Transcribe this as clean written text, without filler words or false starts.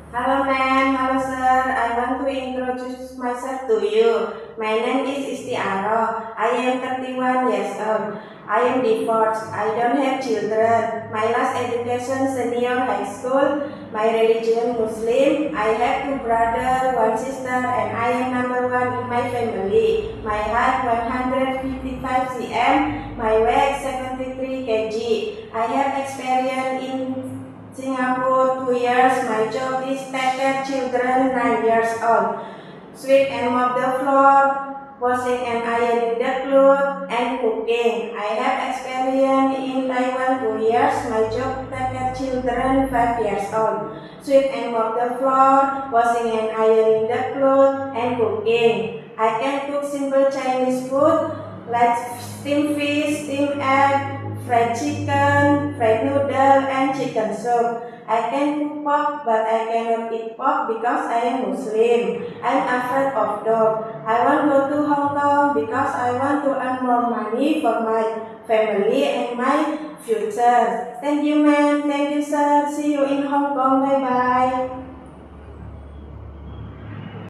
Hello ma'am, hello sir. I want to introduce myself to you. My name is Istiaro. I am 31 years old. I am divorced. I don't have children. My last education senior high school. My religion Muslim. I have two brothers, one sister, and I am number one in my family. My height 155 cm. My weight 73 kg. I have experience in Singapore 2 years. My job is take care children 9 years old. Sweep and mop the floor, washing and ironing the clothes, and cooking. I have experience in Taiwan 2 years. My job take care children 5 years old. Sweep and mop the floor, washing and ironing the clothes, and cooking. I can cook simple Chinese food like steamed fish, steamed egg, fried chicken, fried noodle, and chicken soup. I can cook pork, but I cannot eat pork because I am Muslim. I'm afraid of dog. I want to go to Hong Kong because I want to earn more money for my family and my future. Thank you, ma'am. Thank you.